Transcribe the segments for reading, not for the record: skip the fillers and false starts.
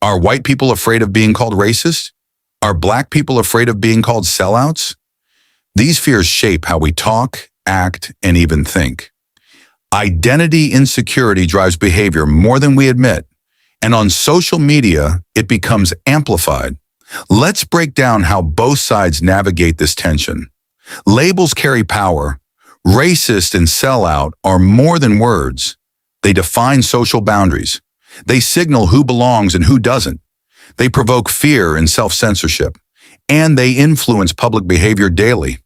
Are white people afraid of being called racist? Are black people afraid of being called sellouts? These fears shape how we talk, act, and even think. Identity insecurity drives behavior more than we admit, and on social media, it becomes amplified. Let's break down how both sides navigate this tension. Labels carry power. Racist and sellout are more than words. They define social boundaries. They signal who belongs and who doesn't. They provoke fear and self-censorship, and they influence public behavior daily.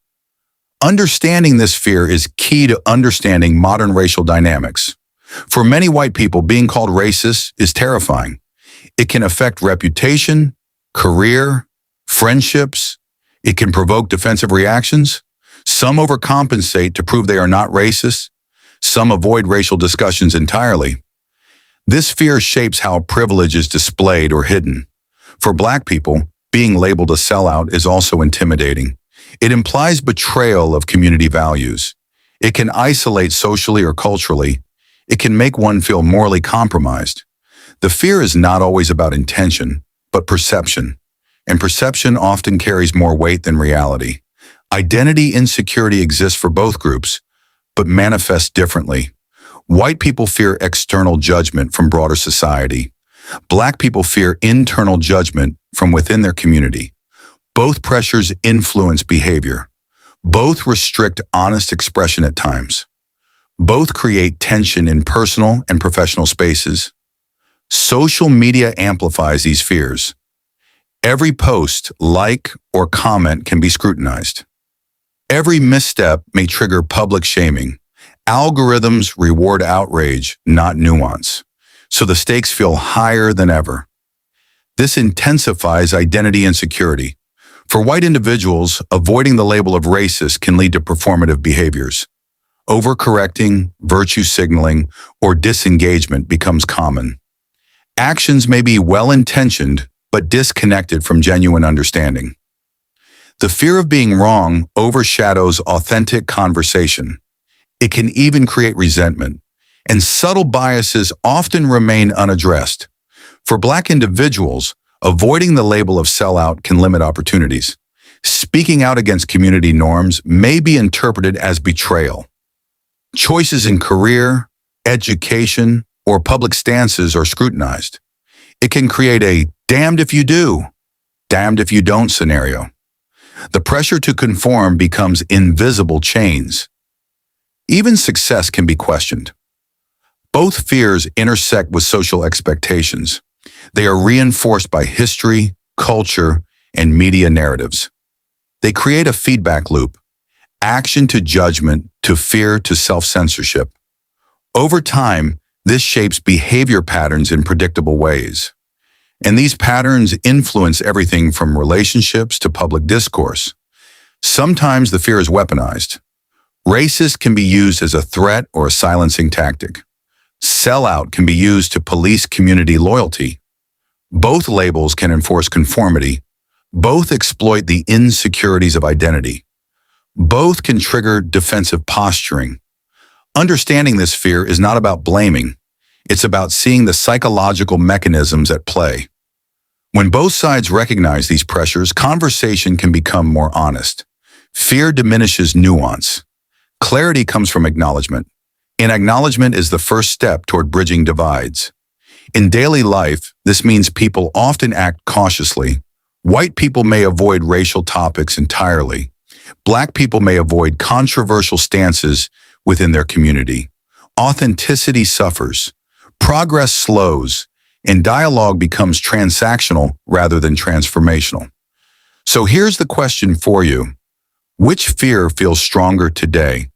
Understanding this fear is key to understanding modern racial dynamics. For many white people, being called racist is terrifying. It can affect reputation, career, friendships. It can provoke defensive reactions. Some overcompensate to prove they are not racist. Some avoid racial discussions entirely. This fear shapes how privilege is displayed or hidden. For black people, being labeled a sellout is also intimidating. It implies betrayal of community values. It can isolate socially or culturally. It can make one feel morally compromised. The fear is not always about intention, but perception. And perception often carries more weight than reality. Identity insecurity exists for both groups, but manifests differently. White people fear external judgment from broader society. Black people fear internal judgment from within their community. Both pressures influence behavior. Both restrict honest expression at times. Both create tension in personal and professional spaces. Social media amplifies these fears. Every post, like, or comment can be scrutinized. Every misstep may trigger public shaming. Algorithms reward outrage, not nuance, so the stakes feel higher than ever. This intensifies identity insecurity. For white individuals, avoiding the label of racist can lead to performative behaviors. Overcorrecting, virtue signaling, or disengagement becomes common. Actions may be well-intentioned, but disconnected from genuine understanding. The fear of being wrong overshadows authentic conversation. It can even create resentment, and subtle biases often remain unaddressed. For black individuals, avoiding the label of sellout can limit opportunities. Speaking out against community norms may be interpreted as betrayal. Choices in career, education, or public stances are scrutinized. It can create a damned if you do, damned if you don't scenario. The pressure to conform becomes invisible chains. Even success can be questioned. Both fears intersect with social expectations. They are reinforced by history, culture, and media narratives. They create a feedback loop, action to judgment, to fear, to self-censorship. Over time, this shapes behavior patterns in predictable ways. And these patterns influence everything from relationships to public discourse. Sometimes the fear is weaponized. Racist can be used as a threat or a silencing tactic. Sellout can be used to police community loyalty. Both labels can enforce conformity. Both exploit the insecurities of identity. Both can trigger defensive posturing. Understanding this fear is not about blaming. It's about seeing the psychological mechanisms at play. When both sides recognize these pressures, conversation can become more honest. Fear diminishes nuance. Clarity comes from acknowledgement, and acknowledgement is the first step toward bridging divides. In daily life, this means people often act cautiously. White people may avoid racial topics entirely. Black people may avoid controversial stances within their community. Authenticity suffers. Progress slows, and dialogue becomes transactional rather than transformational. So here's the question for you. Which fear feels stronger today?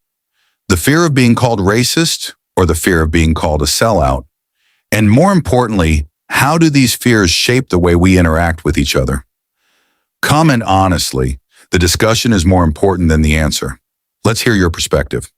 The fear of being called racist or the fear of being called a sellout? And more importantly, how do these fears shape the way we interact with each other? Comment honestly. The discussion is more important than the answer. Let's hear your perspective.